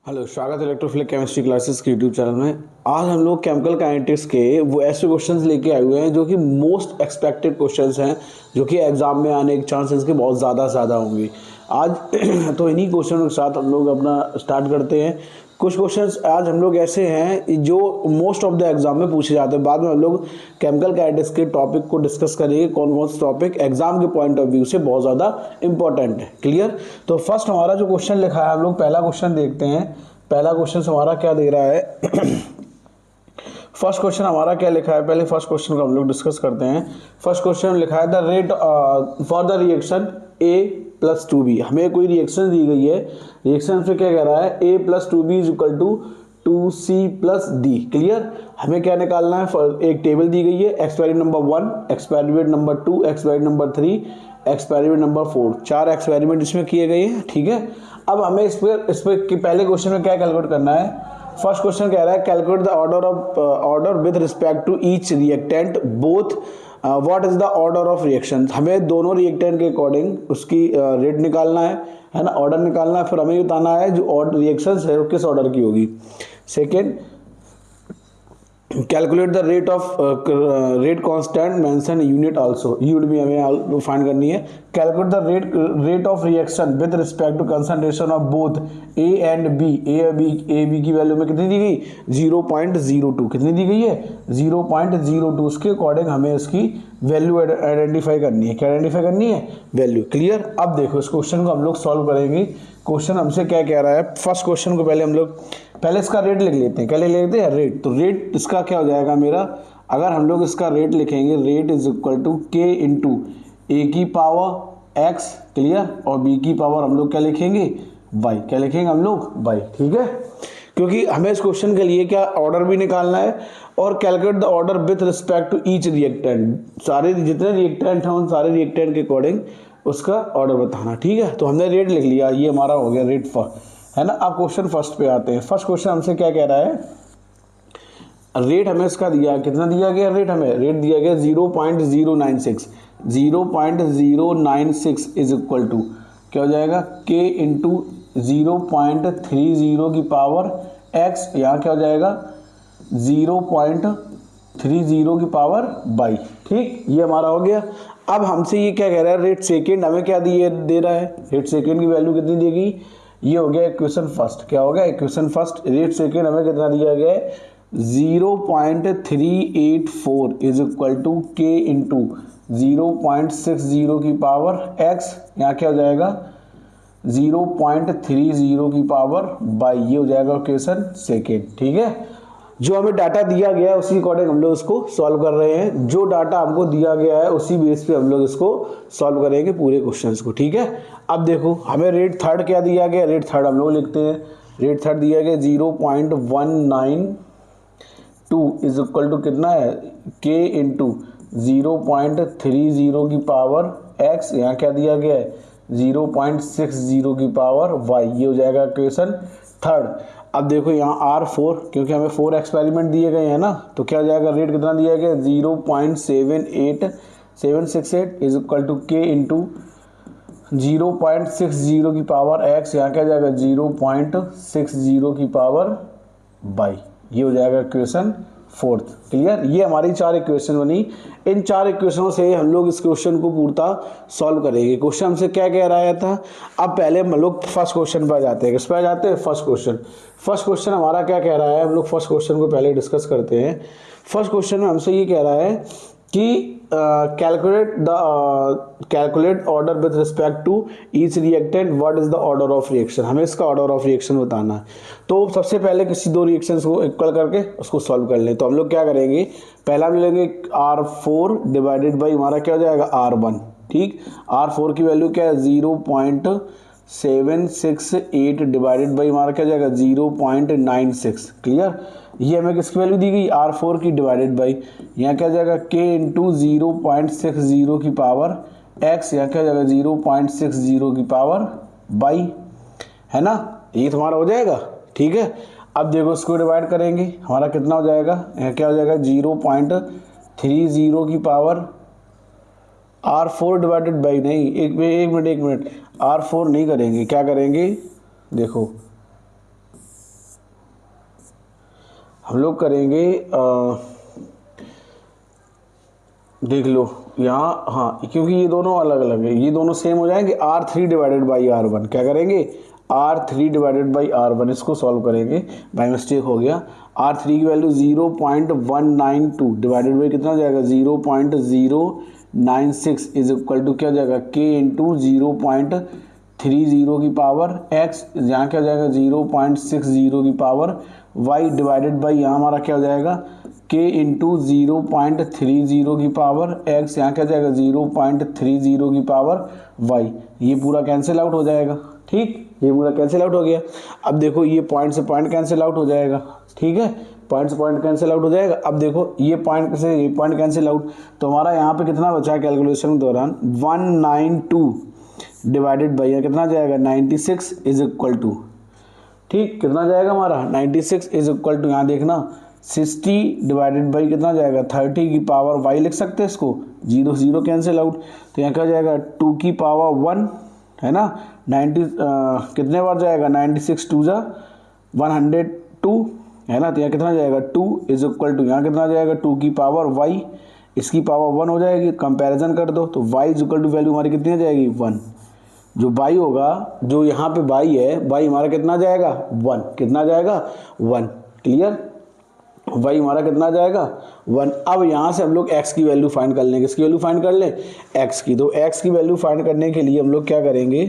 Hello, स्वागत है electrophilic chemistry classes के यूट्यूब चैनल में। आज हम लोग केमिकल काइनेटिक्स के वो ऐसे क्वेश्चंस लेके आए हुए हैं जो कि मोस्ट एक्सपेक्टेड क्वेश्चंस हैं, जो कि एग्जाम में आने के चांसेस के बहुत ज़्यादा होंगे आज। तो इन्हीं क्वेश्चनों के साथ हम लोग अपना स्टार्ट करते हैं। कुछ क्वेश्चंस आज हम लोग ऐसे हैं जो मोस्ट ऑफ द एग्जाम में पूछे जाते हैं। बाद में हम लोग केमिकल काइनेटिक्स के टॉपिक को डिस्कस करेंगे, कौन कौन से टॉपिक एग्जाम के पॉइंट ऑफ व्यू से बहुत ज़्यादा इंपॉर्टेंट है। क्लियर? तो फर्स्ट हमारा जो क्वेश्चन लिखा है, हम लोग पहला क्वेश्चन देखते हैं। पहला क्वेश्चन हमारा क्या दे रहा है? फर्स्ट क्वेश्चन हमारा क्या लिखा है, पहले फर्स्ट क्वेश्चन को हम लोग डिस्कस करते हैं। फर्स्ट क्वेश्चन लिखा है the rate for the reaction A + 2B। हमें कोई रिएक्शन दी गई है, रिएक्शन पे क्या कह रहा है, A + 2B = 2C + D। Clear? हमें क्या निकालना है, एक टेबल दी गई है, experiment number 1, experiment number 2, experiment number 3, experiment number 4। 4 experiment इसमें किए गए हैं। ठीक है, अब हमें इस पर पहले क्वेश्चन में क्या कैलकुलेट करना है। फर्स्ट क्वेश्चन कह रहा है calculate the order with respect to each reactant both what is the order of reaction. हमें दोनों रिएक्टेंट के अकॉर्डिंग उसकी रेट निकालना है ना, ऑर्डर निकालना है। फिर हमें ये बताना है जो रिएक्शन है वो किस ऑर्डर की होगी। Second, calculate the rate constant mention unit also, unit भी हमें फाइंड करनी है। Calculate the rate of reaction with respect to concentration of both A and B. A B की वैल्यू में कितनी दी गई, 0.02। कितनी दी गई है, 0.02। उसके अकॉर्डिंग हमें इसकी वैल्यू आइडेंटिफाई करनी है। क्या आइडेंटिफाई करनी है, वैल्यू। क्लियर? अब देखो इस क्वेश्चन को हम लोग सॉल्व करेंगे। क्वेश्चन हमसे क्या कह रहा है, फर्स्ट क्वेश्चन को पहले हम लोग इसका रेट लिख लेते हैं। क्या लिख लेते हैं, रेट। तो रेट इसका क्या हो जाएगा मेरा, अगर हम लोग इसका रेट लिखेंगे, रेट = K × A की पावर X। क्लियर? और B की पावर हम लोग क्या लिखेंगे, Y। क्या लिखेंगे हम लोग, Y। ठीक है, क्योंकि हमें इस क्वेश्चन के लिए क्या ऑर्डर भी निकालना है और calculate the order with respect to each reactant. सारे जितने रिएक्टेंट हैं उन सारे रिएक्टेंट के अकॉर्डिंग उसका ऑर्डर बताना। ठीक है, तो हमने रेट लिख लिया, ये हमारा हो गया रेट फॉर, है ना। अब क्वेश्चन फर्स्ट पे आते हैं। फर्स्ट क्वेश्चन हमसे क्या कह रहा है, रेट हमें इसका दिया, कितना दिया गया रेट, हमें रेट दिया गया 0.096। 0.096 = क्या हो जाएगा, K × 0.30 की पावर X। यहाँ क्या हो जाएगा, 0.30 की पावर Y। ठीक, ये हमारा हो गया। अब हमसे ये क्या कह रहा है, रेट सेकेंड हमें क्या दे रहा है, रेट सेकेंड की वैल्यू कितनी देगी, ये हो गया इक्वेशन फर्स्ट। क्या हो गया, इक्वेशन फर्स्ट। रेट सेकेंड हमें कितना दिया गया है, 0.384 = K × 0.60 की पावर X। यहाँ क्या हो जाएगा, 0.30 की पावर Y। ये हो जाएगा इक्वेशन सेकेंड। ठीक है, जो हमें डाटा दिया गया है उसी अकॉर्डिंग हम लोग इसको सॉल्व कर रहे हैं। जो डाटा हमको दिया गया है उसी बेस पे हम लोग इसको सॉल्व करेंगे पूरे क्वेश्चंस को। ठीक है, अब देखो हमें रेट थर्ड क्या दिया गया, रेट थर्ड हम लोग लिखते हैं। रेट थर्ड दिया गया 0.192 = कितना है, K × 0.30 की पावर X। यहाँ क्या दिया गया है, 0.60 की पावर Y। ये हो जाएगा इक्वेशन थर्ड। अब देखो यहाँ R4, क्योंकि हमें 4 एक्सपेरिमेंट दिए गए हैं ना, तो क्या हो जाएगा, रेट कितना दिया गया, 0.768 = K × 0.60 की पावर X। यहाँ क्या जाएगा, 0.60 की पावर Y। ये हो जाएगा इक्वेशन फोर्थ। क्लियर? ये हमारी 4 इक्वेशन बनी। इन 4 इक्वेशनों से हम लोग इस क्वेश्चन को पूर्णतः सॉल्व करेंगे। क्वेश्चन हमसे क्या कह रहा था, अब पहले हम लोग फर्स्ट क्वेश्चन पर जाते हैं। किस पर जाते हैं, फर्स्ट क्वेश्चन। फर्स्ट क्वेश्चन हमारा क्या कह रहा है, हम लोग फर्स्ट क्वेश्चन को पहले डिस्कस करते हैं। फर्स्ट क्वेश्चन में हमसे ये कह रहा है कि calculate order with respect to each reactant, what is the order of reaction. हमें इसका ऑर्डर ऑफ रिएक्शन बताना है। तो सबसे पहले किसी 2 रिएक्शंस को इक्वल करके उसको सॉल्व कर लें। तो हम लोग क्या करेंगे, पहला हम लेंगे R4 डिवाइडेड बाई हमारा क्या हो जाएगा, R1। ठीक, R4 की वैल्यू क्या है, 0.768 डिवाइडेड बाई हमारा क्या हो जाएगा, 0.96। क्लियर? ये हमें किसकी वैल्यू दी गई, R4 की डिवाइडेड बाई यहाँ क्या जाएगा, K × 0.60 की पावर X। यहाँ क्या जाएगा, 0.60 की पावर Y, है ना। ये तुम्हारा हो जाएगा। ठीक है, अब देखो इसको डिवाइड करेंगे, हमारा कितना हो जाएगा, यहाँ क्या हो जाएगा, 0.30 की पावर R4 डिवाइडेड बाई, नहीं एक मिनट R4 नहीं करेंगे, क्या करेंगे, देखो हम लोग करेंगे देख लो यहाँ, हाँ क्योंकि ये दोनों अलग अलग है, ये दोनों सेम हो जाएंगे। R3 डिवाइडेड बाई R1 क्या करेंगे, R3 डिवाइडेड बाई R1 इसको सॉल्व करेंगे, बाई मिस्टेक हो गया। R3 की वैल्यू 0.192 डिवाइडेड बाई कितना हो जाएगा 0.096 इज इक्वल टू क्या हो जाएगा K इंटू 0.30 की पावर X, यहाँ क्या हो जाएगा 0.60 की पावर Y डिवाइडेड बाई यहाँ हमारा क्या हो जाएगा K इंटू 0.30 की पावर X, यहाँ क्या हो जाएगा 0.30 की पावर Y। ये पूरा कैंसिल आउट हो जाएगा, ठीक, ये पूरा कैंसिल आउट हो गया। अब देखो ये पॉइंट से पॉइंट कैंसिल आउट हो जाएगा, ठीक है, पॉइंट से पॉइंट कैंसिल आउट हो जाएगा। अब देखो ये पॉइंट से ये पॉइंट कैंसिल आउट, तो हमारा यहाँ पे कितना बचा कैलकुलेशन के दौरान 192 डिवाइडेड बाई कितना जाएगा 96 इज इक्वल टू, ठीक, कितना जाएगा हमारा 96 इज इक्वल टू, यहाँ देखना 60 डिवाइडेड बाई कितना जाएगा 30 की पावर y लिख सकते हैं इसको, 0 0 कैंसिल आउट, तो यहाँ क्या जाएगा 2 की पावर 1 है ना, 90 कितने बार जाएगा 96 2 जा 102 है ना, तो यहाँ कितना जाएगा 2 इज इक्वल टू, यहाँ कितना जाएगा 2 की पावर y, इसकी पावर 1 हो जाएगी, कंपैरिजन कर दो तो y is equal to value हमारी कितनी आ जाएगी 1, जो y होगा, जो यहाँ पे y है, y हमारा कितना जाएगा 1, कितना जाएगा 1, क्लियर, y हमारा कितना जाएगा 1। अब यहाँ से हम लोग x की वैल्यू फाइंड कर लें, किसकी वैल्यू फाइंड कर लें x की, तो x की वैल्यू फाइंड करने के लिए हम लोग क्या करेंगे,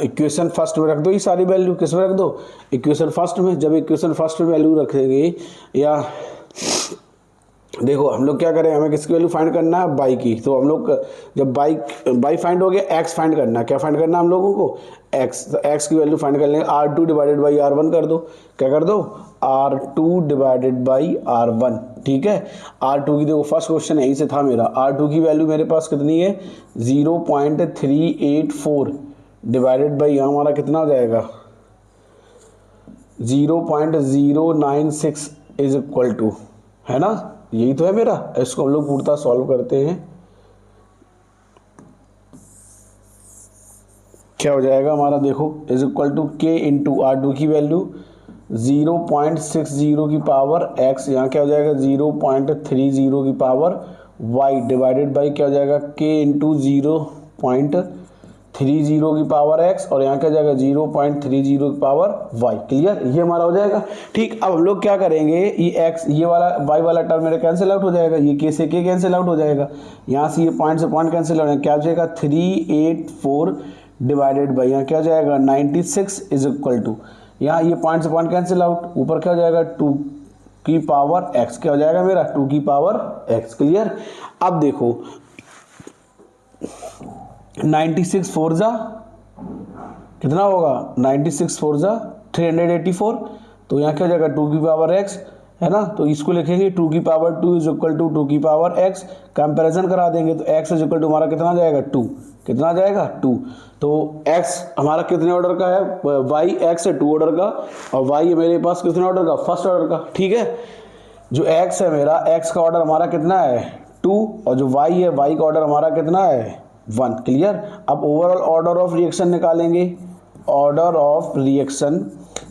इक्वेशन फर्स्ट में रख दो, ये सारी वैल्यू किस में रख दो, इक्वेशन फर्स्ट में। जब इक्वेशन फर्स्ट में वैल्यू रखेंगे, या देखो हम लोग क्या करें, हमें किसकी वैल्यू फाइंड करना है बाई की, तो हम लोग जब बाई फाइंड हो गया x फाइंड करना, क्या फाइंड करना हम लोगों को x, तो x की वैल्यू फाइंड कर लेंगे, R2 डिवाइडेड बाई R1 कर दो, क्या कर दो R2 डिवाइडेड बाई R1, ठीक है। R2 की देखो फर्स्ट क्वेश्चन यहीं से था मेरा, R2 की वैल्यू मेरे पास कितनी है 0.384 डिवाइडेड बाई यहाँ हमारा कितना हो जाएगा 0.096 इज इक्वल टू, है ना, यही तो है मेरा। इसको हम लोग पूर्णतः सॉल्व करते हैं, क्या हो जाएगा हमारा देखो is equal to K into R2 की वैल्यू 0.60 की पावर X, यहाँ क्या हो जाएगा 0.30 की पावर Y डिवाइडेड बाई क्या हो जाएगा K इंटू 0.30 की पावर X, और यहाँ क्या हो जाएगा 0.30 की पावर Y, क्लियर, ये हमारा हो जाएगा, ठीक। अब हम लोग क्या करेंगे, ये X, ये वाला Y वाला टर्म मेरा कैंसिल आउट हो जाएगा, ये K से K कैंसिल आउट हो जाएगा, यहाँ से ये पॉइंट से पॉइंट कैंसिल हो जाएगा, क्या हो जाएगा 384 डिवाइडेड बाई यहाँ क्या हो जाएगा 96 इज इक्वल टू, यहाँ ये पॉइंट से पॉइंट कैंसिल आउट, ऊपर क्या हो जाएगा 2 की पावर x, क्या हो जाएगा मेरा 2 की पावर x, क्लियर। अब देखो 96 4 जा कितना होगा 96 4 जा 384, तो यहाँ क्या हो जाएगा 2 की पावर x, है ना, तो इसको लिखेंगे 2 की पावर 2 इज इक्वल टू 2 की पावर x, कंपैरिजन करा देंगे तो x इज इक्वल टू हमारा कितना जाएगा 2, कितना जाएगा 2, तो x हमारा कितने ऑर्डर का है, y x है 2 ऑर्डर का, और y मेरे पास कितने ऑर्डर का, फर्स्ट ऑर्डर का, ठीक है। जो x है मेरा, x का ऑर्डर हमारा कितना है 2, और जो y है y का ऑर्डर हमारा कितना है 1, क्लियर। अब ओवरऑल ऑर्डर ऑफ रिएक्शन निकालेंगे, ऑर्डर ऑफ रिएक्शन,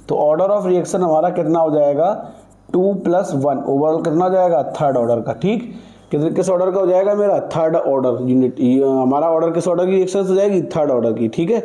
तो ऑर्डर ऑफ रिएक्शन हमारा कितना हो जाएगा 2 + 1, ओवरऑल कितना हो जाएगा थर्ड ऑर्डर का, ठीक, किस ऑर्डर का हो जाएगा मेरा थर्ड ऑर्डर यूनिट, हमारा ऑर्डर किस ऑर्डर की रिएक्शन हो जाएगी थर्ड ऑर्डर की, ठीक है,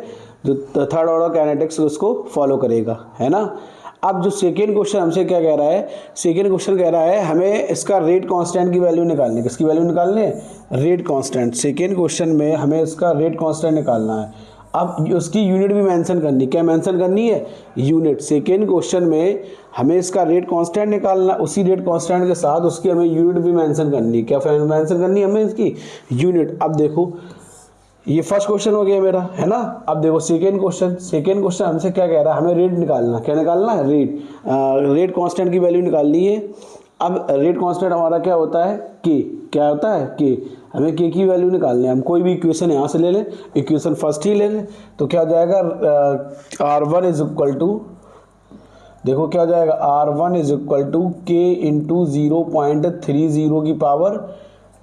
जो थर्ड ऑर्डर काइनेटिक्स उसको फॉलो करेगा, है ना। अब जो सेकेंड क्वेश्चन हमसे क्या कह रहा है, सेकेंड क्वेश्चन कह रहा है हमें इसका रेट कांस्टेंट की वैल्यू निकालनी है, किसकी वैल्यू निकालनी है, रेट कांस्टेंट। सेकेंड क्वेश्चन में हमें इसका रेट कांस्टेंट निकालना है, अब उसकी यूनिट भी मेंशन करनी, क्या मेंशन करनी है यूनिट। सेकेंड क्वेश्चन में हमें इसका रेट कांस्टेंट निकालना, उसी रेट कांस्टेंट के साथ उसकी हमें यूनिट भी मेंशन करनी, क्या मेंशन करनी है हमें इसकी यूनिट। अब देखो ये फर्स्ट क्वेश्चन हो गया मेरा, है ना। अब देखो सेकेंड क्वेश्चन हमसे क्या कह रहा है, हमें रेट निकालना, क्या निकालना है रेट कांस्टेंट की वैल्यू निकालनी है। अब रेट कांस्टेंट हमारा क्या होता है के, क्या होता है के, हमें के की वैल्यू निकालनी है। हम कोई भी इक्वेशन यहाँ से ले लें, इक्वेशन फर्स्ट ही ले लें, तो क्या हो जाएगा R1 इज इक्वल टू, देखो क्या हो जाएगा R1 इज इक्वल टू के इंटू 0.30 की पावर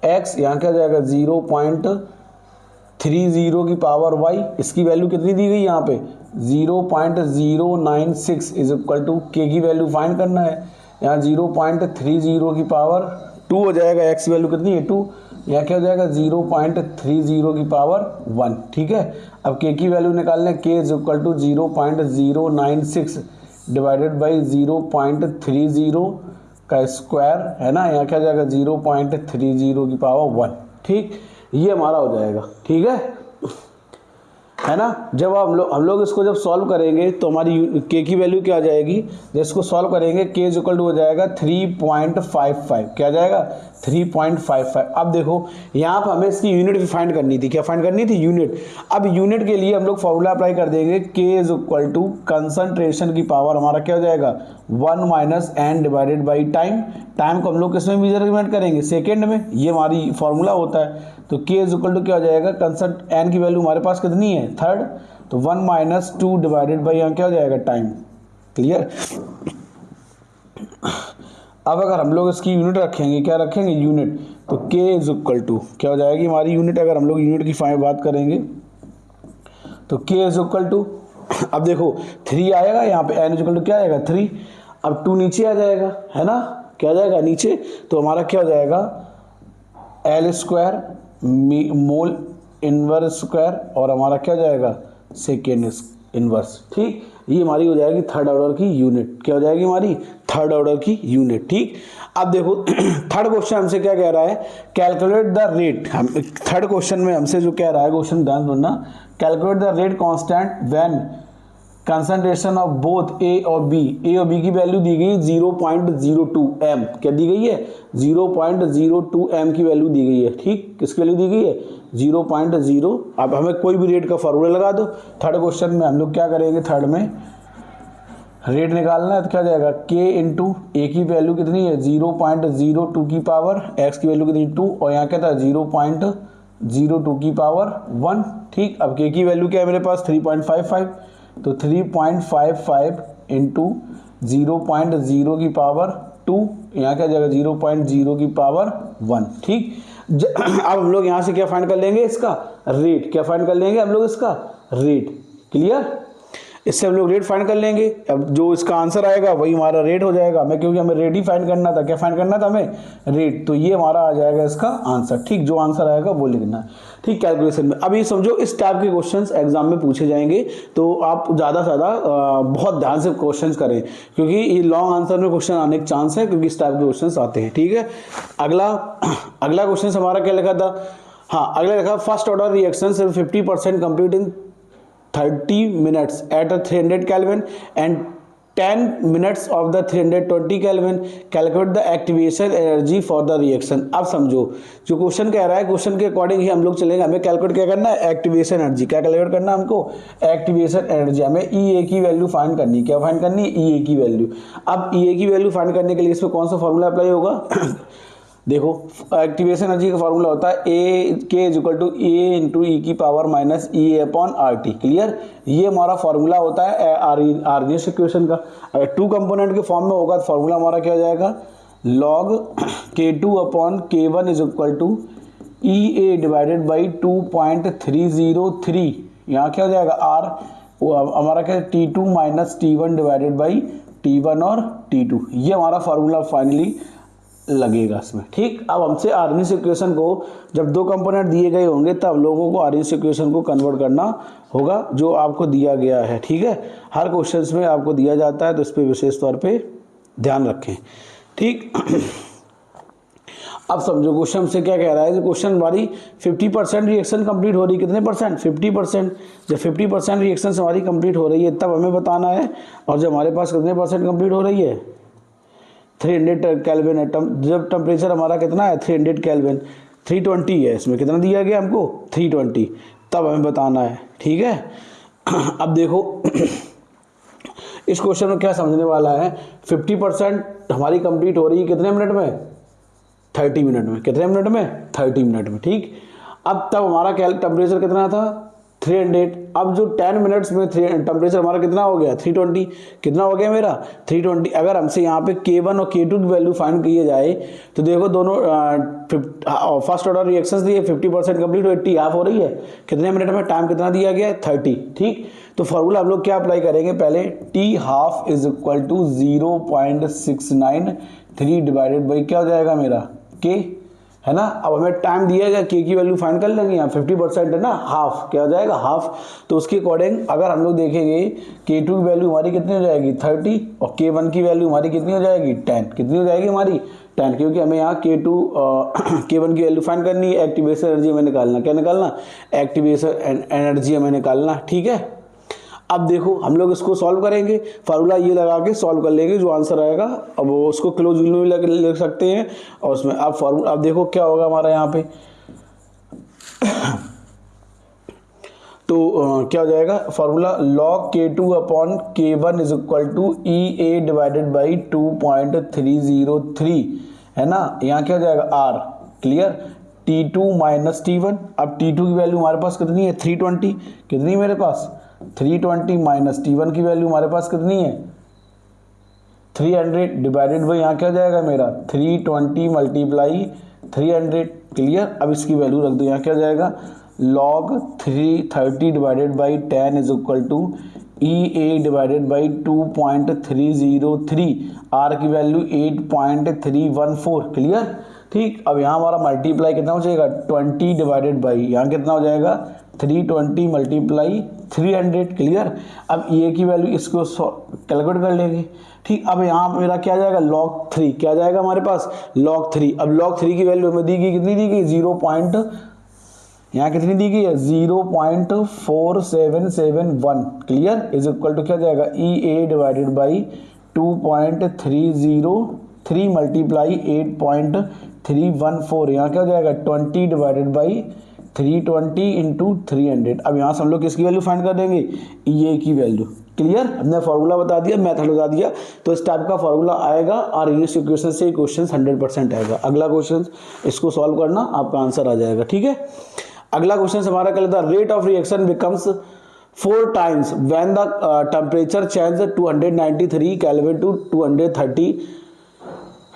x, यहाँ क्या हो जाएगा 0.30 की पावर y, इसकी वैल्यू कितनी दी गई यहाँ पे 0.096 इज इक्वल टू के की वैल्यू फाइंड करना है। यहाँ 0.30 की पावर 2 हो जाएगा, एक्स की वैल्यू कितनी है 2, यहाँ क्या हो जाएगा 0.30 की पावर 1। ठीक है, अब के की वैल्यू निकालने, K is equal to 0.096 divided by 0.30 का स्क्वायर है ना, यहाँ क्या हो जाएगा 0.30 की पावर 1। ठीक, ये हमारा हो जाएगा। ठीक है ना। जब हम लोग इसको जब सॉल्व करेंगे तो हमारी के की वैल्यू क्या आ जाएगी, जब इसको सॉल्व करेंगे के इज इक्वल टू हो जाएगा 3.55, क्या आ जाएगा 3.55। अब देखो यहाँ पर हमें इसकी यूनिट फाइंड करनी थी, क्या फाइंड करनी थी यूनिट। अब यूनिट के लिए हम लोग फॉर्मूला अप्लाई कर देंगे, K is equal to concentration की पावर हमारा क्या हो जाएगा 1 minus N divided by time. Time को हम लोग किसमें मेजरमेंट करेंगे, सेकेंड में, ये हमारी फॉर्मूला होता है। तो के इज इक्वल टू क्या हो जाएगा, कंसंट एन की वैल्यू हमारे पास कितनी है थर्ड, तो 1 माइनस 2 डिवाइडेड बाई यहाँ क्या हो जाएगा टाइम। क्लियर। अब अगर हम लोग इसकी यूनिट रखेंगे, क्या रखेंगे यूनिट, तो के इज इक्वल टू क्या हो जाएगी हमारी यूनिट, अगर हम लोग यूनिट की बात करेंगे तो के इज इक्वल टू, अब देखो 3 आएगा यहाँ पे, एन इज इक्वल टू क्या आएगा 3, अब 2 नीचे आ जाएगा है ना, क्या आ जाएगा नीचे, तो हमारा क्या हो जाएगा L square mole inverse square और हमारा क्या हो जाएगा सेकेंड इनवर्स। ठीक, ये हमारी हो जाएगी थर्ड ऑर्डर की यूनिट, क्या हो जाएगी हमारी थर्ड ऑर्डर की यूनिट। ठीक, अब देखो थर्ड क्वेश्चन हमसे क्या कह रहा है, कैलकुलेट द रेट। हम थर्ड क्वेश्चन में हमसे जो कह रहा है, क्वेश्चन ध्यान सुनना, calculate the rate constant when concentration of both ए और बी की वैल्यू दी गई 0.02 एम, क्या दी गई है 0.02 एम की वैल्यू दी गई है। ठीक, किसकी वैल्यू दी गई है 0.0। अब हमें कोई भी रेट का फॉर्मूला लगा दो। थर्ड क्वेश्चन में हम लोग क्या करेंगे, थर्ड में रेट निकालना है तो क्या जाएगा के इंटू ए की वैल्यू कितनी है 0.02 की पावर, एक्स की वैल्यू कितनी 2 और यहाँ क्या था 0.02 की पावर 1। ठीक, अब के की वैल्यू क्या है मेरे पास 3.55, तो 3.55 इंटू 0.0 की पावर 2, यहाँ क्या जाएगा 0.0 की पावर 1। ठीक, अब हम लोग यहाँ से क्या फाइंड कर लेंगे, इसका रेट, क्या फाइंड कर लेंगे हम लोग इसका रेट। क्लियर, इससे हम लोग रेट फाइंड कर लेंगे। अब जो इसका आंसर आएगा वही हमारा रेट हो जाएगा, हमें क्योंकि हमें रेट ही फाइंड करना था, क्या फाइंड करना था हमें रेट, तो ये हमारा आ जाएगा इसका आंसर। ठीक, जो आंसर आएगा वो लिखना है। ठीक, कैलकुलेशन में अब ये समझो इस टाइप के क्वेश्चंस एग्जाम में पूछे जाएंगे, तो आप ज़्यादा से ज़्यादा बहुत ध्यान से क्वेश्चंस करें, क्योंकि ये लॉन्ग आंसर में क्वेश्चन आने के चांस है, क्योंकि इस टाइप के क्वेश्चन आते हैं। ठीक है, अगला क्वेश्चन हमारा क्या लिखा था, हाँ अगला लिखा फर्स्ट ऑर्डर रिएक्शन सिर्फ 50% complete in 30 minutes at a 300 Kelvin and 10 minutes of the 320 Kelvin. Calculate the activation energy for the reaction. अब समझो जो क्वेश्चन कह रहा है, क्वेश्चन के अकॉर्डिंग ही हम लोग चलेंगे। हमें कैलकुलेट क्या करना है, एक्टिवेशन एनर्जी। क्या कैलकुलेट करना है हमको, एक्टिवेशन एनर्जी। हमें ई ए की वैल्यू फाइंड करनी है, क्या फाइंड करनी है ई ए की वैल्यू। अब ई ए की वैल्यू फाइंड करने के लिए इसमें कौन सा फॉर्मूला अप्लाई होगा देखो एक्टिवेशन एनर्जी का फॉर्मूला होता है A K is equal to A into E की power minus E A upon R T. Clear, ये हमारा फॉर्मूला होता है आर्नियस इक्वेशन का। अगर 2 कंपोनेंट के फॉर्म में होगा तो फॉर्मूला हमारा क्या हो जाएगा log K2 upon K1 is equal to E A divided by 2.303। यहाँ क्या हो जाएगा आर, हमारा क्या T2 minus T1 divided by T1 और T2। ये हमारा फॉर्मूला फाइनली लगेगा इसमें। ठीक, अब हमसे आर्नियस इक्वेशन को जब 2 कंपोनेंट दिए गए होंगे तब लोगों को आर्नियस इक्वेशन को कन्वर्ट करना होगा, जो आपको दिया गया है। ठीक है, हर क्वेश्चन में आपको दिया जाता है, तो इस पर विशेष तौर पे ध्यान रखें। ठीक, अब समझो क्वेश्चन से क्या कह रहा है, क्वेश्चन हमारी 50% रिएक्शन कंप्लीट हो रही है, कितने परसेंट 50%। जब 50% रिएक्शन हमारी कंप्लीट हो रही है तब हमें बताना है, और जब हमारे पास कितने परसेंट कंप्लीट हो रही है 300 केल्विन है। जब टेम्परेचर हमारा कितना है 300 केल्विन, 320 है, इसमें कितना दिया गया हमको 320, तब हमें बताना है। ठीक है, अब देखो इस क्वेश्चन में क्या समझने वाला है, 50% हमारी कंप्लीट हो रही है कितने मिनट में 30 मिनट में। कितने मिनट में 30 मिनट में। ठीक, अब तब हमारा टेम्परेचर कितना था 300। अब जो 10 मिनट्स में टेम्परेचर हमारा कितना हो गया 320, कितना हो गया मेरा 320। अगर हमसे यहाँ पे K1 और K2 की वैल्यू फाइंड किए जाए तो देखो दोनों फर्स्ट ऑर्डर रिएक्शंस दिए 50% कंप्लीट हो 80 हाफ हो रही है, कितने मिनट में, टाइम कितना दिया गया है 30। ठीक, तो फॉर्मूला हम लोग क्या अप्लाई करेंगे, पहले T half is equal to 0.693 divided by क्या हो जाएगा मेरा K, है ना। अब हमें टाइम दिया गया, K की वैल्यू फाइंड कर लेंगे, यहाँ 50% है ना, हाफ क्या हो जाएगा हाफ। तो उसके अकॉर्डिंग अगर हम लोग देखेंगे K2 की वैल्यू हमारी कितनी हो जाएगी 30 और K1 की वैल्यू हमारी कितनी हो जाएगी 10, कितनी हो जाएगी हमारी 10, क्योंकि हमें यहाँ K1 की वैल्यू फाइंड करनी है, एक्टिवेशन एनर्जी हमें निकालना, क्या निकालना, एक्टिवेशन एनर्जी हमें निकालना। ठीक है, अब देखो हम लोग इसको सॉल्व करेंगे, फार्मूला ये लगा के सॉल्व कर लेंगे, जो आंसर आएगा अब वो उसको क्लोज में भी लिख सकते हैं और उसमें अब फार्मूला, अब देखो क्या होगा हमारा यहाँ पे तो क्या हो जाएगा formula, log K2 upon K1 is equal to EA divided by 2.303, है ना। यहाँ क्या हो जाएगा R, clear, T2 minus T1। अब T2 की वैल्यू हमारे पास कितनी है 320, कितनी मेरे पास 320 माइनस T1 की वैल्यू हमारे पास कितनी है 300 डिवाइडेड बाई यहाँ क्या हो जाएगा मेरा 320 मल्टीप्लाई 300, क्लियर। अब इसकी वैल्यू रख दो, यहाँ क्या हो जाएगा log 330 divided by 10 is equal to EA divided by 2.303, R की वैल्यू 8.314, क्लियर। ठीक, अब यहाँ हमारा मल्टीप्लाई कितना हो जाएगा 20 डिवाइडेड बाई यहाँ कितना हो जाएगा 320 मल्टीप्लाई 300, क्लियर। अब ये की वैल्यू इसको कैलकुलेट कर लेंगे। ठीक, अब यहाँ मेरा क्या जाएगा log 3, क्या जाएगा हमारे पास log 3। अब log 3 की वैल्यू हमें दी गई, कितनी दी गई 0. यहाँ कितनी दी गई है 0.4771, क्लियर, इज इक्वल टू क्या जाएगा EA डिवाइडेड बाई 2.303 मल्टीप्लाई 8.314, यहाँ क्या हो जाएगा 20 डिवाइडेड बाई 320 इंटू 300। अब यहाँ से हम लोग किसकी वैल्यू फाइंड कर देंगे EA की वैल्यू, क्लियर। हमने फॉर्मूला बता दिया, मेथड बता दिया, तो इस टाइप का फॉर्मूला आएगा और इस इक्वेशन से क्वेश्चन 100% आएगा। अगला क्वेश्चन इसको सॉल्व करना, आपका आंसर आ जाएगा। ठीक है, अगला क्वेश्चन हमारा क्या था, rate of reaction becomes 4 times when the temperature change 293 kelvin to 230,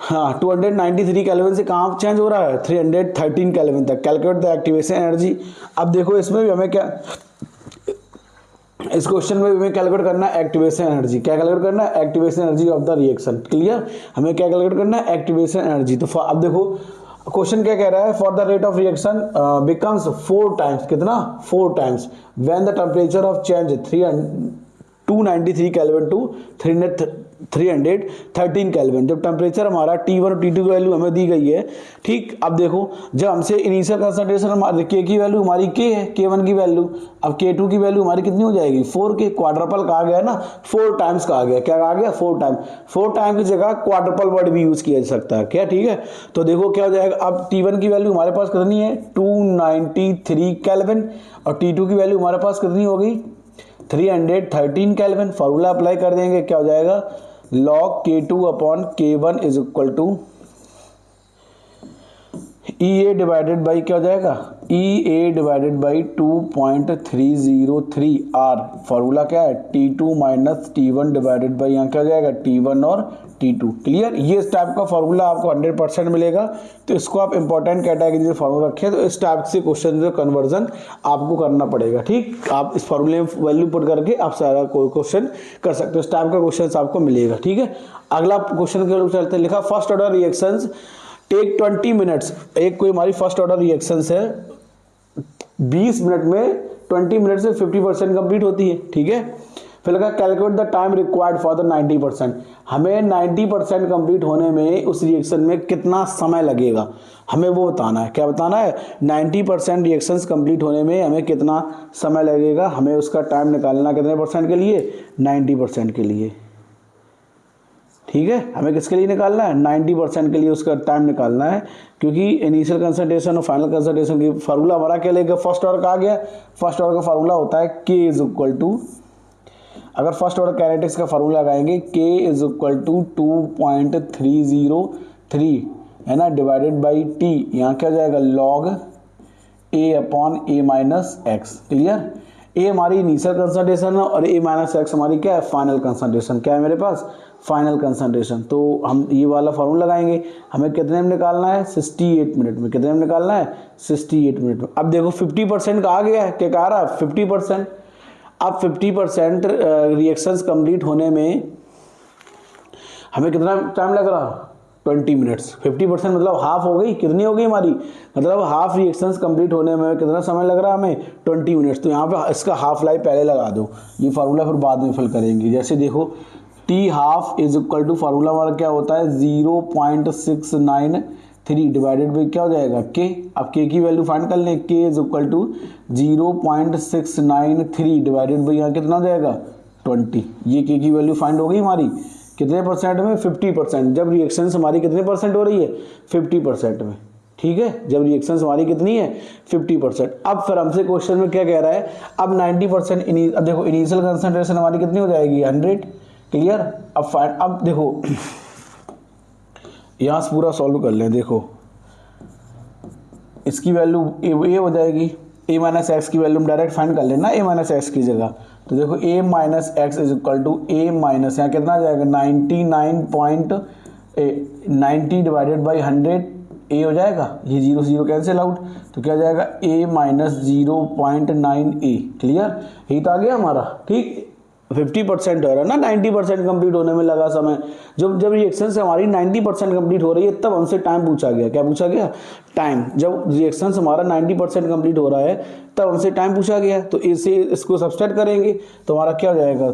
हाँ 293 केल्विन से कहाँ चेंज हो रहा है 313 केल्विन तक, कैलकुलेट द एक्टिवेशन एनर्जी। अब देखो इसमें भी हमें क्या, इस क्वेश्चन में भी हमें कैलकुलेट करना है एक्टिवेशन एनर्जी, क्या कैलकुलेट करना है activation energy of the reaction, clear. हमें क्या कैलकुलेट करना है एक्टिवेशन एनर्जी। तो अब देखो क्वेश्चन क्या कह रहा है, for the rate of reaction becomes 4 times, कितना 4 times when the temperature of change 293 kelvin to 313 kelvin, जब टेम्परेचर हमारा T1 और T2 की वैल्यू हमें दी गई है। ठीक, अब देखो जब हमसे इनिशियल कंसंट्रेशन हमारे K की वैल्यू हमारी K है, K1 की वैल्यू, अब K2 की वैल्यू हमारी कितनी हो जाएगी 4K, क्वाड्रपल कहा गया ना 4 times कहा गया, क्या कहा गया 4 times, 4 times की जगह क्वाड्रपल वर्ड भी यूज किया जा सकता है क्या, ठीक है। तो देखो क्या हो जाएगा, अब T1 की वैल्यू हमारे पास कितनी है 293 केल्विन और T2 की वैल्यू हमारे पास कितनी हो गई 313 केल्विन। फॉर्मूला अप्लाई कर देंगे, क्या हो जाएगा log K2 upon K1 is equal to EA divided by क्या हो जाएगा EA divided by 2.303 R। Formula क्या है T2 minus T1 divided by यहाँ क्या हो जाएगा T1 और T2, क्लियर। ये इस टाइप का फॉर्मूला आपको 100% मिलेगा, तो इसको आप इंपॉर्टेंट कैटेगरी से फॉर्मूला रखें, तो इस टाइप से क्वेश्चन जो कन्वर्जन आपको करना पड़ेगा। ठीक, आप इस फॉर्मूले में वैल्यू पुट करके आप सारा कोई क्वेश्चन कर सकते हो, इस टाइप का क्वेश्चन आपको मिलेगा। ठीक है, अगला क्वेश्चन के चलते लिखा first order reactions take 20 minutes. एक कोई हमारी फर्स्ट ऑर्डर रिएक्शंस है 20 मिनट में 20 मिनट से 50% कंप्लीट होती है। ठीक है, फिर लगा calculate the time required for the 90%। हमें 90% कंप्लीट होने में उस रिएक्शन में कितना समय लगेगा, हमें वो बताना है। क्या बताना है 90% रिएक्शंस कंप्लीट होने में हमें कितना समय लगेगा, हमें उसका टाइम निकालना कितने परसेंट के लिए 90% के लिए। ठीक है, हमें किसके लिए निकालना है 90% के लिए उसका टाइम निकालना है, क्योंकि इनिशियल कंसंट्रेशन और फाइनल कंसंट्रेशन की फार्मूला हमारा क्या लेगा फर्स्ट ऑर्डर का आ गया। फर्स्ट ऑर्डर का फार्मूला होता है K इज इक्वल टू, अगर फर्स्ट ऑर्डर काइनेटिक्स का फार्मूला लगाएंगे K इज इक्वल टू 2.303 है ना डिवाइडेड बाई T, यहाँ क्या जाएगा log A upon A minus X, clear. A हमारी इनिशियल कंसंट्रेशन है और ए माइनस एक्स हमारी क्या है, फाइनल कंसंट्रेशन। क्या है मेरे पास, फाइनल कंसंट्रेशन। तो हम ये वाला फॉर्मूला लगाएंगे, हमें कितने में निकालना है, 68 मिनट में। कितने में निकालना है, 68 मिनट में। अब देखो 50% का आ गया है, क्या कह रहा है, 50%। अब 50% रिएक्शंस कंप्लीट होने में हमें कितना टाइम लग रहा, 20 मिनट्स। 50% मतलब हाफ हो गई, कितनी हो गई हमारी, मतलब हाफ रिएक्शंस कंप्लीट होने में कितना समय लग रहा है हमें, 20 मिनट्स। तो यहाँ पे इसका हाफ लाइफ पहले लगा दो, ये फार्मूला फिर बाद में फिल करेंगे। जैसे देखो T half is equal to, formula हमारा क्या होता है, 0.693 डिवाइडेड बाई क्या हो जाएगा, के। अब के की वैल्यू फाइंड कर लें, K is equal to 0.693 divided by यहाँ कितना हो जाएगा, 20। ये के की वैल्यू फाइंड हो गई हमारी कितने परसेंट में, 50%। जब रिएक्शंस हमारी कितने परसेंट हो रही है, 50% में। ठीक है, जब रिएक्शंस हमारी कितनी है, 50%। अब फिर हमसे क्वेश्चन में क्या कह रहा है, अब 90%। अब देखो इनिशियल कंसंट्रेशन हमारी कितनी हो जाएगी, 100। क्लियर। अब देखो यहाँ से पूरा सॉल्व कर लें। देखो इसकी वैल्यू ए हो जाएगी, ए माइनस एक्स की वैल्यू हम डायरेक्ट फाइंड कर लेना, ए माइनस एक्स की जगह। तो देखो A minus X is equal to A minus, यहाँ कितना आ जाएगा, 99.90 डिवाइडेड बाई 100, ए हो जाएगा, ये 0 0 कैंसिल आउट, तो क्या जाएगा, ए माइनस 0.9 ए। क्लियर, यही तो आ गया हमारा। ठीक, 50% हो रहा है ना, 90% कंप्लीट होने में लगा समय। जब रिएक्शन से हमारी 90% कंप्लीट हो रही है तब हमसे टाइम पूछा गया। क्या पूछा गया, टाइम। जब रिएक्शन से हमारा 90% कंप्लीट हो रहा है तब हमसे टाइम पूछा गया। तो इसे इसको सब्सट्रैक्ट करेंगे तो हमारा क्या हो जाएगा,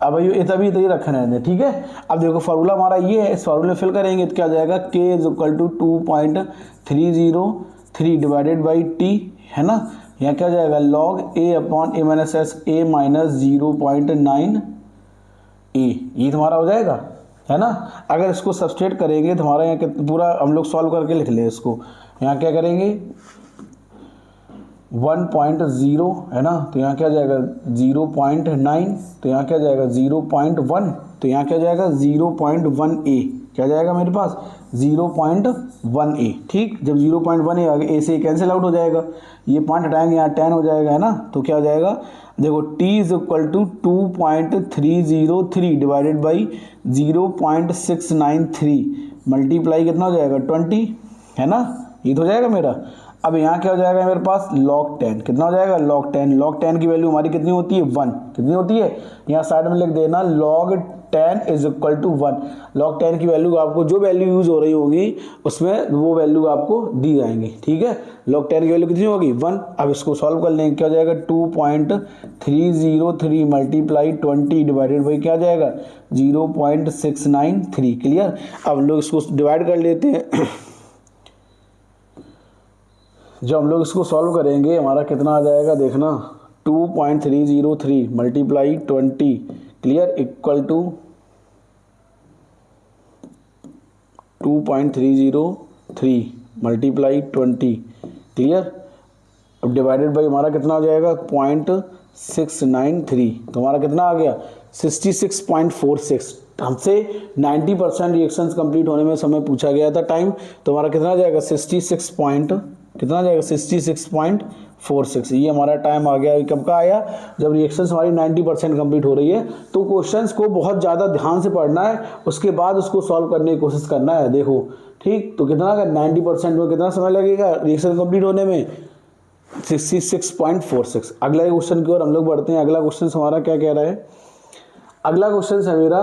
अब ये तभी रखना है। ठीक है, अब देखो फार्मूला हमारा ये है, इस फार्मूले फिल करेंगे तो क्या हो जाएगा, K is equal to 2.303 divided by T, है ना। यहाँ क्या हो जाएगा, log A upon A minus S, A minus 0.9 A, ये तुम्हारा हो जाएगा, है ना। अगर इसको सब्सट्रेट करेंगे तो हमारा यहाँ पूरा हम लोग सॉल्व करके लिख लें इसको। यहाँ क्या करेंगे, 1.0 है ना, तो यहाँ क्या जाएगा 0.9, तो यहाँ क्या जाएगा 0.1, तो यहाँ क्या जाएगा 0.1 ए, क्या जाएगा मेरे पास 0.1 ए। ठीक, जब 0.1 ए आ गया, ए से कैंसिल आउट हो जाएगा, ये पॉइंट हटाएंगे, यहाँ 10 हो जाएगा, है ना। तो क्या हो जाएगा, देखो t is equal to 2.303 divided by 0.693 multiply कितना हो जाएगा 20, है ना, ये तो हो जाएगा मेरा। अब यहाँ क्या हो जाएगा मेरे पास, log 10, कितना हो जाएगा, log 10। log 10 की वैल्यू हमारी कितनी होती है, 1। कितनी होती है, यहाँ साइड में लिख देना, log 10 is equal to 1। log 10 की वैल्यू आपको जो वैल्यू यूज हो रही होगी उसमें वो वैल्यू आपको दी जाएंगी। ठीक है, log 10 की वैल्यू कितनी होगी, 1। अब इसको सॉल्व कर लेंगे, क्या हो जाएगा 2.303 मल्टीप्लाई 20 डिवाइडेड बाई क्या जाएगा 0.693। क्लियर। अब लोग इसको डिवाइड कर लेते हैं। जब हम लोग इसको सॉल्व करेंगे हमारा कितना आ जाएगा, देखना 2.303 multiply 20, clear, equal to 2.303 multiply 20, clear. अब डिवाइडेड बाई हमारा कितना हो जाएगा 0.693, तो हमारा कितना आ गया 66.46। हमसे 90% रिएक्शंस कंप्लीट होने में समय पूछा गया था टाइम, तो हमारा कितना आ जाएगा 66.46। ये हमारा टाइम आ गया। कब का आया, जब रिएक्शंस हमारी 90% कंप्लीट हो रही है। तो क्वेश्चंस को बहुत ज़्यादा ध्यान से पढ़ना है, उसके बाद उसको सॉल्व करने की कोशिश करना है। देखो ठीक, तो कितना का 90% में कितना समय लगेगा रिएक्शन कंप्लीट होने में, 66.46। अगला क्वेश्चन की ओर हम लोग बढ़ते हैं। अगला क्वेश्चन हमारा क्या कह रहा है, अगला क्वेश्चन है मेरा,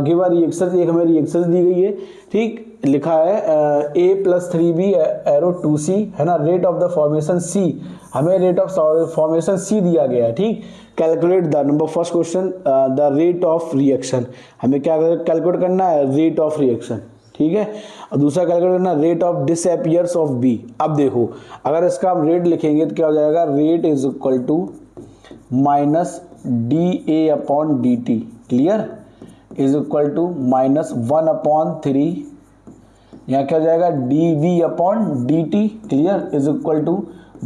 गिव अ रिएक्शन, एक हमें रिएक्शन दी गई है। ठीक, लिखा है A+3B एरो 2C, है ना, rate of the formation C, हमें रेट ऑफ फॉर्मेशन C दिया गया है। ठीक, calculate the number, first question the rate of reaction, हमें क्या कैलकुलेट करना है, रेट ऑफ रिएक्शन। ठीक है, और दूसरा कैलकुलेट करना rate of disappears of B। अब देखो अगर इसका हम रेट लिखेंगे तो क्या हो जाएगा, rate is equal to minus dA/dt, clear, is equal to minus 1/3, यहाँ क्या हो जाएगा dV/dt, clear, is equal to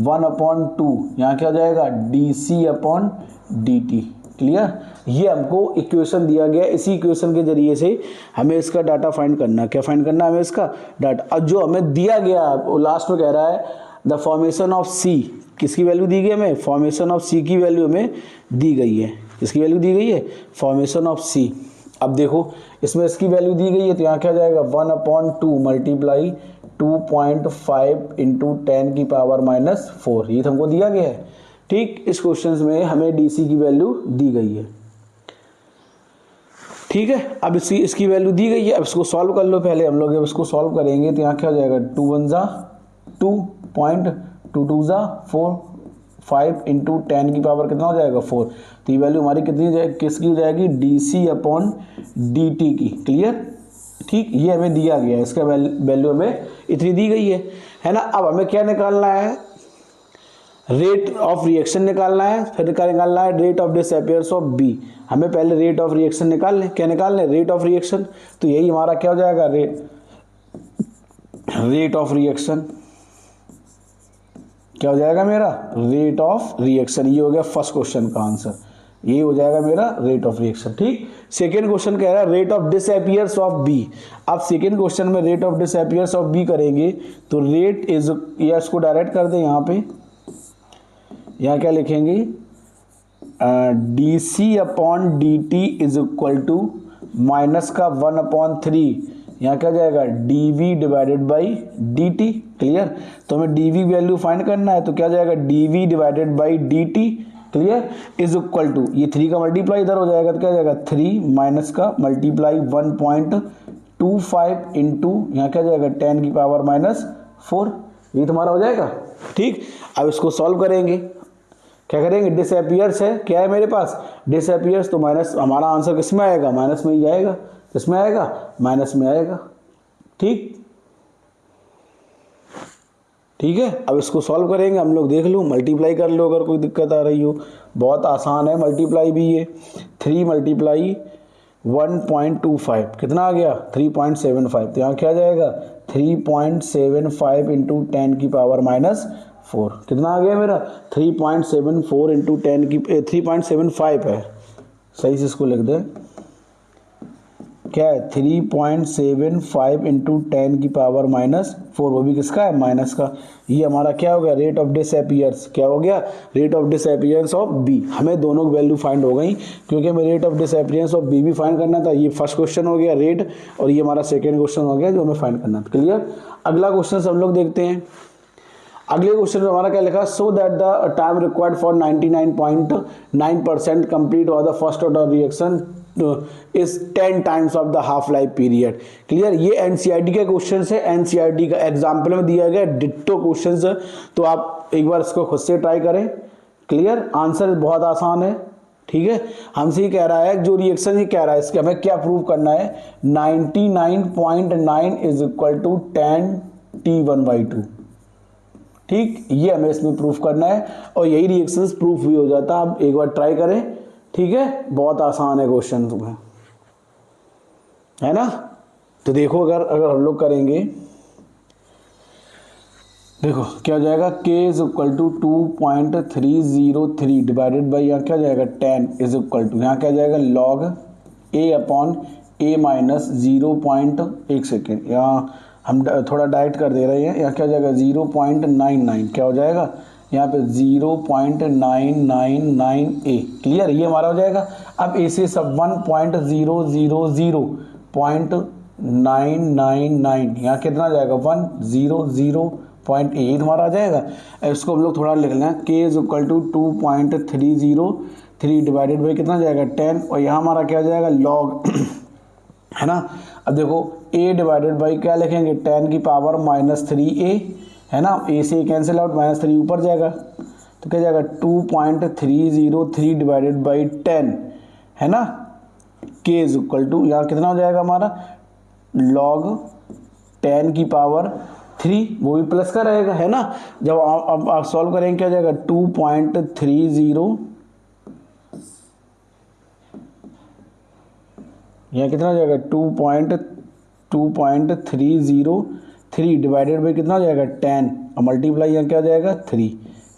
1/2, यहाँ क्या हो जाएगा dC/dt, क्लियर। ये हमको इक्वेशन दिया गया, इसी इक्वेशन के जरिए से हमें इसका डाटा फाइंड करना है। क्या फाइंड करना है हमें, इसका डाटा। अब जो हमें दिया गया लास्ट में कह रहा है द फॉर्मेशन ऑफ सी, किसकी वैल्यू दी गई हमें, फॉर्मेशन ऑफ सी की वैल्यू हमें दी गई है, किसकी वैल्यू दी गई है, फॉर्मेशन ऑफ सी। अब देखो इसमें इसकी वैल्यू दी गई है तो यहाँ क्या जाएगा 1/2 मल्टीप्लाई 2.5 इंटू 10 की पावर -4, ये तो हमको दिया गया है। ठीक, इस क्वेश्चन में हमें डीसी की वैल्यू दी गई है। ठीक है, अब इसकी वैल्यू दी गई है, अब इसको सॉल्व कर लो पहले हम लोग। जब इसको सॉल्व करेंगे तो यहाँ क्या हो जाएगा 2 1 जा 2 2 2 जा 4 5 इंटू 10 की पावर कितना हो जाएगा 4, तो ये वैल्यू हमारी कितनी किसकी हो जाएगी, DC अपॉन DT की। क्लियर, ठीक, ये हमें दिया गया है, इसका वैल्यू हमें इतनी दी गई है ना। अब हमें क्या निकालना है, रेट ऑफ रिएक्शन निकालना है, फिर क्या निकालना है, rate of disappearance of B. हमें पहले रेट ऑफ रिएक्शन निकाल लें, क्या निकाल लें, रेट ऑफ रिएक्शन। तो यही हमारा क्या हो जाएगा, रेट ऑफ रिएक्शन, क्या हो जाएगा मेरा, रेट ऑफ रिएक्शन। ये हो गया फर्स्ट क्वेश्चन का आंसर, ये हो जाएगा मेरा रेट ऑफ रिएक्शन। ठीक, सेकेंड क्वेश्चन कह रहा है rate of disappearance of B. अब सेकेंड क्वेश्चन में rate of disappearance of B करेंगे तो रेट इज, या इसको डायरेक्ट कर दें यहाँ पे, यहाँ क्या लिखेंगे, DC upon DT is equal to minus का 1/3, यहाँ क्या जाएगा DV divided by DT। Clear, तो हमें DV वैल्यू फाइंड करना है, तो क्या जाएगा DV divided by DT। Clear, is equal to, ये 3 का मल्टीप्लाई इधर हो जाएगा तो क्या जाएगा 3 माइनस का मल्टीप्लाई 1.25 इंटू यहाँ क्या जाएगा 10 की पावर -4, ये तुम्हारा हो जाएगा। ठीक, अब इसको सॉल्व करेंगे, क्या करेंगे, डिसअपीयर्स है, क्या है मेरे पास, डिसअपीयर्स, तो माइनस, हमारा आंसर किस में आएगा, माइनस में ही आएगा, किसमें आएगा, माइनस में आएगा। ठीक, ठीक है, अब इसको सॉल्व करेंगे हम लोग, देख लो, मल्टीप्लाई कर लो अगर कोई दिक्कत आ रही हो, बहुत आसान है मल्टीप्लाई भी ये। 3 मल्टीप्लाई 1.25 कितना आ गया 3.75, तो यहाँ क्या जाएगा 3.75 इंटू 10 की पावर -4, कितना आ गया मेरा 3.74 इंटू 10 की 3.75 है, सही से इसको लिख दें, क्या है 3.75 इंटू 10 की पावर -4, वो भी किसका है, माइनस का। ये हमारा क्या हो गया, रेट ऑफ डिसअपीयरेंस, क्या हो गया, rate of disappearance of B. हमें दोनों की वैल्यू फाइंड हो गई, क्योंकि हमें rate of disappearance of B भी फाइंड करना था। ये फर्स्ट क्वेश्चन हो गया रेट, और ये हमारा सेकेंड क्वेश्चन हो गया जो हमें फाइंड करना था। क्लियर, अगला क्वेश्चन हम लोग देखते हैं। अगले क्वेश्चन में हमारा क्या लिखा, so that the time required for 99.9% complete और the first order reaction is 10 times of the half life period. Clear, ये एनसीईआरटी के क्वेश्चन है, एनसीईआरटी का एग्जाम्पल में दिया गया डिट्टो क्वेश्चन है, तो आप एक बार इसको खुद से ट्राई करें। क्लियर, आंसर बहुत आसान है। ठीक है, हमसे ही कह रहा है, जो रिएक्शन ही कह रहा है इसके हमें क्या प्रूव करना है, 99.9 इज इक्वल टू 10 T1/2। ठीक, ये हमें इसमें प्रूफ करना है, और यही रिएक्शंस प्रूफ भी हो जाता है। आप एक बार ट्राई करें, ठीक है, बहुत आसान है क्वेश्चन तुम्हें, है ना। तो देखो, अगर हम लोग करेंगे, देखो क्या हो जाएगा, k is equal to 2.303 divided by यहाँ क्या जाएगा 10 इज इक्वल टू, यहाँ क्या जाएगा log a upon a minus 0.1 second, यहाँ हम थोड़ा डायरेक्ट कर दे रहे हैं, यहाँ क्या जाएगा 0.99, क्या हो जाएगा यहाँ पे 0.999a। क्लियर, ये हमारा हो जाएगा। अब ऐसे सब 1.000.999, यहाँ कितना जाएगा 100.8 हमारा आ जाएगा। इसको हम लोग थोड़ा लिख लें, k is equal to 2.303 divided by कितना जाएगा 10, और यहाँ हमारा क्या जाएगा log है ना। अब देखो a डिवाइडेड बाई क्या लिखेंगे 10 की पावर -3a, है ना, a से कैंसिल आउट, -3 ऊपर जाएगा, तो क्या जाएगा 2.303 डिवाइडेड बाई 10, है ना, k इज इक्वल टू, यहाँ कितना हो जाएगा हमारा log 10 की पावर 3, वो भी प्लस का रहेगा, है ना। जब अब आप सॉल्व करेंगे क्या जाएगा 2.30, यहाँ कितना हो जाएगा 2.303 डिवाइडेड बाई कितना हो जाएगा 10, और मल्टीप्लाई यहाँ क्या हो जाएगा 3।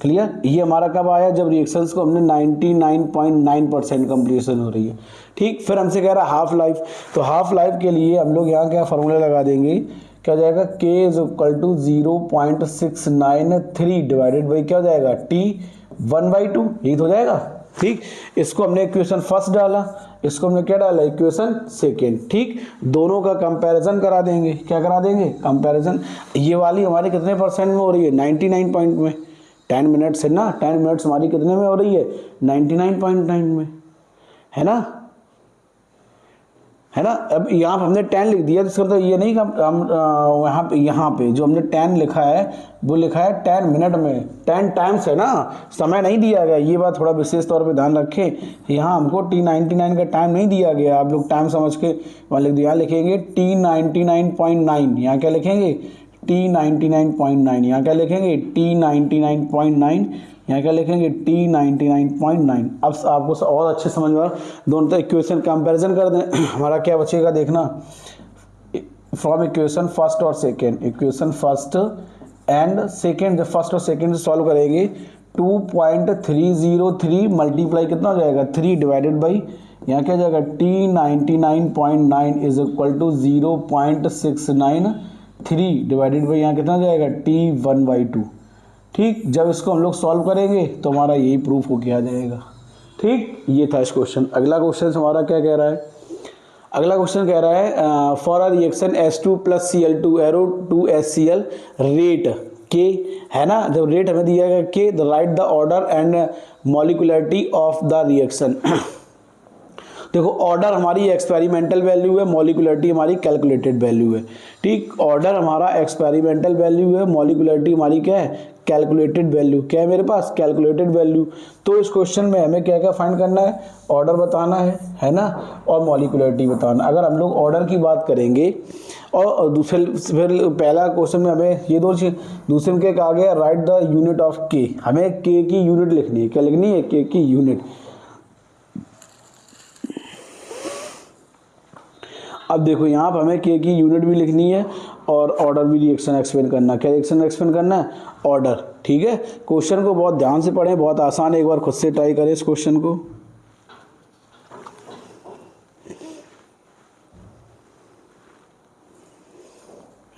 क्लियर, ये हमारा कब आया, जब रिएक्शंस को हमने 99.9% कंप्लीशन हो रही है। ठीक, फिर हमसे कह रहा है हाफ लाइफ, तो हाफ लाइफ के लिए हम लोग यहाँ क्या फार्मूला लगा देंगे, क्या हो जाएगा, k is equal to 0.693 divided by क्या हो जाएगा, t 1/2, यही तो हो जाएगा। ठीक, इसको हमने इक्वेशन फर्स्ट डाला, इसको हमने क्या डाला, इक्वेशन सेकेंड। ठीक, दोनों का कंपैरिजन करा देंगे, क्या करा देंगे, कंपैरिजन। ये वाली हमारी कितने परसेंट में हो रही है, 99 पॉइंट में, 10 मिनट्स है ना, 10 मिनट्स हमारी कितने में हो रही है, 99.9 में, है ना, है ना। अब यहाँ पे हमने 10 लिख दिया, इसका मतलब ये नहीं कि हम यहाँ पे जो हमने 10 लिखा है वो लिखा है 10 मिनट में, 10 टाइम्स है ना, समय नहीं दिया गया, ये बात थोड़ा विशेष तौर पे ध्यान रखें। यहाँ हमको T99 का टाइम नहीं दिया गया, आप लोग टाइम समझ के वहाँ लिख दिया, यहाँ लिखेंगे T99.9, यहाँ क्या लिखेंगे, T99.9, यहाँ क्या लिखेंगे, T99.9, यहाँ क्या लिखेंगे, T99.9। अब आपको और अच्छे समझ में, दोनों तो इक्वेशन कंपैरिजन कर दें, हमारा क्या बचेगा देखना, फ्रॉम इक्वेशन फर्स्ट और second, equation first and second, जब फर्स्ट और सेकेंड से सॉल्व करेंगे 2.303 मल्टीप्लाई कितना हो जाएगा, 3 डिवाइडेड बाई, यहाँ क्या हो जाएगा, T99.9 is equal to 0.693 divided by, यहाँ कितना हो जाएगा, T1/2। ठीक, जब इसको हम लोग सॉल्व करेंगे तो हमारा यही प्रूफ होके आ जाएगा। ठीक, ये था इस क्वेश्चन। अगला क्वेश्चन हमारा क्या कह रहा है, अगला क्वेश्चन कह रहा है for a reaction H2 + Cl2 arrow two HCl rate K, है ना, जब रेट हमें दिया गया K, the write the order and molecularity of the reaction. देखो, ऑर्डर हमारी एक्सपेरिमेंटल वैल्यू है, मॉलिकुलरिटी हमारी कैलकुलेटेड वैल्यू है। ठीक, ऑर्डर हमारा एक्सपेरिमेंटल वैल्यू है, मॉलिकुलरिटी हमारी क्या है, कैलकुलेटेड वैल्यू। क्या है मेरे पास, कैलकुलेटेड वैल्यू। तो इस क्वेश्चन में हमें क्या क्या फाइंड करना है, ऑर्डर बताना है ना, और मॉलिकुलरिटी बताना। अगर हम लोग ऑर्डर की बात करेंगे और दूसरे, फिर पहला क्वेश्चन में हमें ये दो चीज, दूसरे में क्या कहा गया, राइट द यूनिट ऑफ के, हमें के की यूनिट लिखनी है, क्या लिखनी है, के की यूनिट। अब देखो, यहाँ पर हमें के की यूनिट भी लिखनी है और ऑर्डर भी रिएक्शन एक्सप्लेन करना। क्या रिएक्शन एक्सप्लेन करना है, ऑर्डर। ठीक है, क्वेश्चन को बहुत ध्यान से पढ़ें, बहुत आसान है, एक बार खुद से ट्राई करें इस क्वेश्चन को।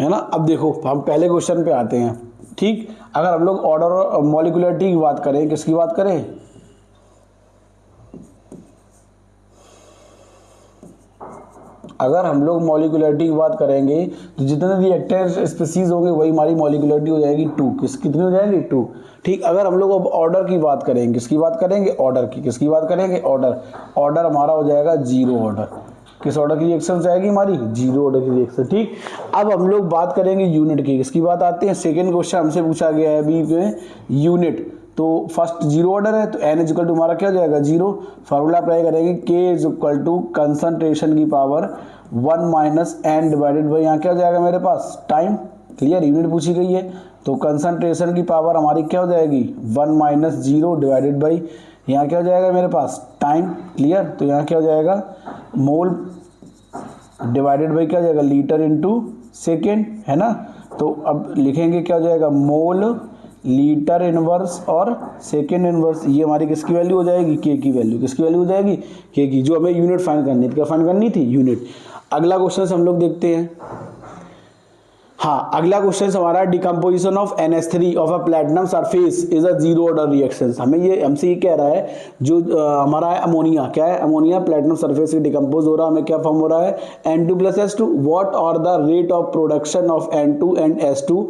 है ना। अब देखो, हम पहले क्वेश्चन पे आते हैं। ठीक, अगर हम लोग ऑर्डर और मॉलिकुलरिटी की बात करें, किसकी बात करें, अगर हम लोग मॉलिकुलरिटी की बात करेंगे तो जितने रिएक्टेंट स्पीसीज होंगे वही हमारी मॉलिकुलरिटी हो जाएगी 2। कितनी हो जाएगी, 2। ठीक, अगर हम लोग अब ऑर्डर की बात करेंगे, किसकी बात करेंगे, ऑर्डर की, किसकी बात करेंगे, ऑर्डर। ऑर्डर हमारा हो जाएगा 0 ऑर्डर। किस ऑर्डर की रिएक्शन से आएगी हमारी, 0 ऑर्डर की रिएक्शन। ठीक, अब हम लोग बात करेंगे यूनिट की, किसकी बात आते हैं, सेकेंड क्वेश्चन हमसे पूछा गया है अभी में यूनिट। तो फर्स्ट 0 ऑर्डर है तो n इक्वल टू हमारा क्या हो जाएगा, 0। फार्मूला अप्लाई करेंगे, k इक्वल टू कंसंट्रेशन की power 1 minus n divided by, यहाँ क्या हो जाएगा मेरे पास, टाइम। क्लियर, यूनिट पूछी गई है तो कंसंट्रेशन की पावर हमारी क्या हो जाएगी, 1 माइनस 0 डिवाइडेड बाई, यहाँ क्या हो जाएगा मेरे पास, टाइम। क्लियर, तो यहाँ क्या हो जाएगा, मोल डिवाइडेड बाई क्या हो जाएगा, लीटर इंटू सेकेंड, है ना। तो अब लिखेंगे क्या हो जाएगा, मोल लीटर इनवर्स और सेकेंड इनवर्स, ये हमारी किसकी वैल्यू हो जाएगी, के की वैल्यू। किसकी वैल्यू हो जाएगी, के की, जो हमें यूनिट फाइंड करनी थी। क्या फाइंड करनी थी, यूनिट। अगला क्वेश्चन हम लोग देखते हैं। हाँ, अगला क्वेश्चन हमारा decomposition of NH3 of a platinum surface is a 0 order reaction. हमें ये हमसे ये कह रहा है, जो हमारा है अमोनिया, क्या है, अमोनिया प्लेटिनम सरफेस से डिकम्पोज हो रहा है, हमें क्या फॉर्म हो रहा है, N2 + S2। What are the rate of production of N2 and S2।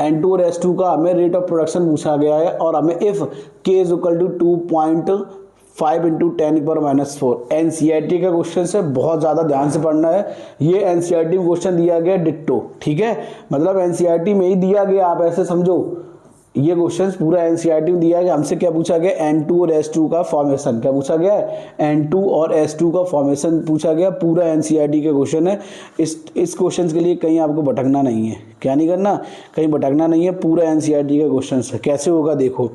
N2 और S2 का हमें रेट ऑफ प्रोडक्शन पूछा गया है और हमें if K is equal to 2.5 into 10⁻⁴। NCERT का क्वेश्चन से बहुत ज़्यादा ध्यान से पढ़ना है। ये NCERT में क्वेश्चन दिया गया डिट्टो। ठीक है, मतलब NCERT में ही दिया गया, आप ऐसे समझो, ये क्वेश्चन पूरा NCERT में दिया गया। हमसे क्या पूछा गया, N2 और S2 का फॉर्मेशन। क्या पूछा गया है, N2 और S2 का फॉर्मेशन पूछा गया। पूरा NCERT का क्वेश्चन है। इस क्वेश्चन के लिए कहीं आपको भटकना नहीं है। क्या नहीं करना, कहीं भटकना नहीं है, पूरा NCERT का क्वेश्चन है। कैसे होगा देखो,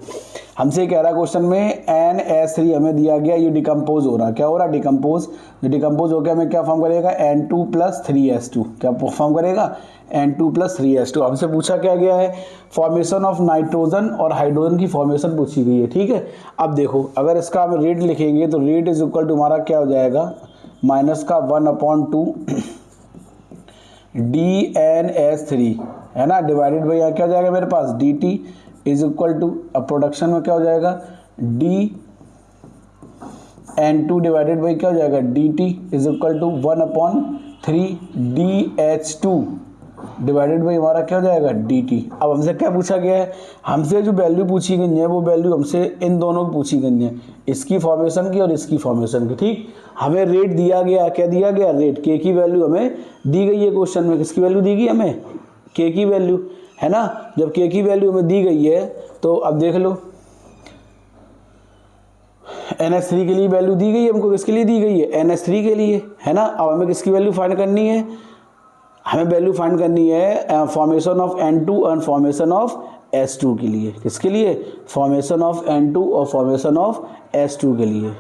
हमसे कह रहा है क्वेश्चन में NH3 हमें दिया गया, ये डिकम्पोज हो रहा है। क्या हो रहा है, डिकम्पोज। डिकम्पोज हो गया, हमें क्या फॉर्म करेगा, N2 + 3S2। क्या फॉर्म करेगा, N2 + 3S2। हमसे पूछा क्या गया है, फॉर्मेशन ऑफ नाइट्रोजन और हाइड्रोजन की फॉर्मेशन पूछी गई है। ठीक है, अब देखो, अगर इसका हम रेट लिखेंगे तो रेट इज इक्वल टू हमारा क्या हो जाएगा, -1/2 DNS3 है ना, डिवाइडेड बाई यहाँ क्या हो जाएगा मेरे पास DT इज इक्वल टू, अब प्रोडक्शन में क्या हो जाएगा DN2 डिवाइडेड बाई क्या हो जाएगा DT is equal to 1/3 DH2 divided by हमारा क्या हो जाएगा DT। अब हमसे क्या पूछा गया है, हमसे जो वैल्यू पूछी गई है वो वैल्यू हमसे इन दोनों की पूछी गई है, इसकी फॉर्मेशन की और इसकी फॉर्मेशन की। ठीक, हमें रेट दिया गया, क्या दिया गया, रेट के की वैल्यू हमें दी गई है क्वेश्चन में। किसकी वैल्यू दी गई हमें, के की वैल्यू, है ना। जब के की वैल्यू हमें दी गई है तो अब देख लो NH3 के लिए वैल्यू दी गई है हमको, किसके लिए दी गई है, NH3 के लिए, है ना। अब हमें किसकी वैल्यू फाइंड करनी है, हमें वैल्यू फाइंड करनी है फॉर्मेशन ऑफ N2 और फॉर्मेशन ऑफ S2 के लिए। किसके लिए, फॉर्मेशन ऑफ N2 और फॉर्मेशन ऑफ S2 के लिए।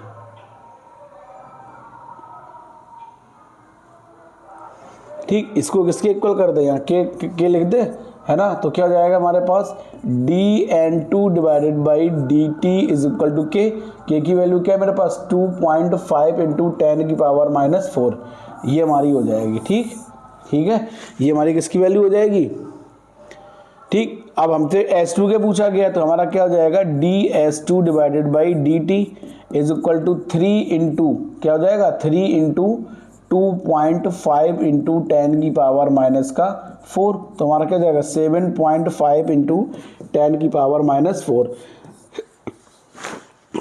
ठीक, इसको किसके इक्वल कर दे, यहाँ के लिख दे, है ना। तो क्या हो जाएगा हमारे पास DN2 divided by DT is equal to K की वैल्यू क्या है मेरे पास 2.5 इंटू 10 की पावर -4, ये हमारी हो जाएगी। ठीक, ठीक है, ये हमारी किसकी वैल्यू हो जाएगी। ठीक, अब हमसे S2 के पूछा गया तो हमारा क्या हो जाएगा DS2 divided by DT is equal to 3 into क्या हो जाएगा 3 इंटू 2.5 इंटू 10 की पावर -4, तो हमारा क्या हो जाएगा 7.5 इंटू 10 की पावर -4।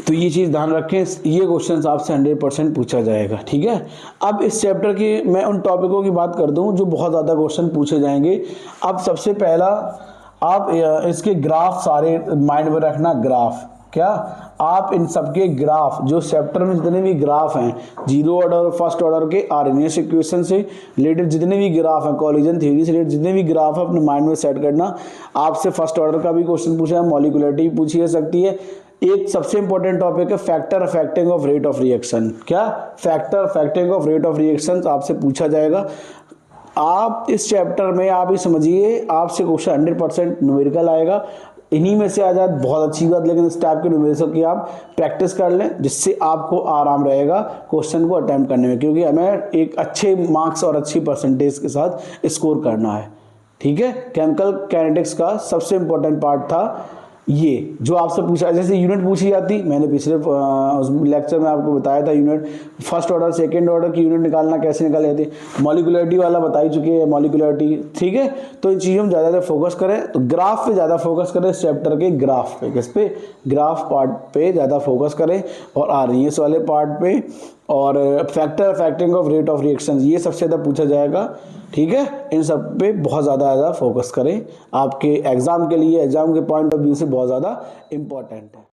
तो ये चीज़ ध्यान रखें, ये क्वेश्चन आपसे 100% पूछा जाएगा। ठीक है, अब इस चैप्टर की मैं उन टॉपिकों की बात कर दूं जो बहुत ज़्यादा क्वेश्चन पूछे जाएंगे। अब सबसे पहला आप इसके ग्राफ सारे माइंड में रखना, ग्राफ क्या, आप इन सबके ग्राफ जो चैप्टर में जितने भी ग्राफ हैं, जीरो ऑर्डर और फर्स्ट ऑर्डर के आरएनएस इक्वेशन से रिलेटेड जितने भी ग्राफ हैं, कॉलिजन थ्योरी से रिलेटेड जितने भी ग्राफ है अपने माइंड में सेट करना। आपसे फर्स्ट ऑर्डर का भी क्वेश्चन पूछा है, मॉलिक्यूलरिटी पूछी जा सकती है। एक सबसे इंपॉर्टेंट टॉपिक है factor affecting of rate of reaction. क्या, factor affecting of rate of reaction आपसे पूछा जाएगा। आप इस चैप्टर में आप ही समझिए आपसे क्वेश्चन 100% न्यूमेरिकल आएगा। इन्हीं में से आ जाए बहुत अच्छी बात, लेकिन इस टाइप के न्यूमेरिकल की आप प्रैक्टिस कर लें जिससे आपको आराम रहेगा क्वेश्चन को अटेम्प्ट करने में, क्योंकि हमें एक अच्छे मार्क्स और अच्छी परसेंटेज के साथ स्कोर करना है। ठीक है, केमिकल काइनेटिक्स का सबसे इंपॉर्टेंट पार्ट था ये जो आपसे पूछा, जैसे यूनिट पूछी जाती, मैंने पिछले लेक्चर में आपको बताया था unit first order second order की यूनिट निकालना कैसे निकाली जाती है, मॉलिक्यूलरिटी वाला बता ही चुके हैं मॉलिक्यूलरिटी। ठीक है, तो इन चीज़ों में ज़्यादा फोकस करें, तो ग्राफ पे ज़्यादा फोकस करें, इस चैप्टर के ग्राफ पे, किस पे, ग्राफ पार्ट पे ज़्यादा फोकस करें, और आरएनएस वाले पार्ट पे और factor affecting of rate of reaction ये सबसे ज़्यादा पूछा जाएगा। ठीक है, इन सब पे बहुत ज़्यादा फोकस करें, आपके एग्जाम के लिए, एग्जाम के पॉइंट ऑफ व्यू से बहुत ज़्यादा इंपॉर्टेंट है।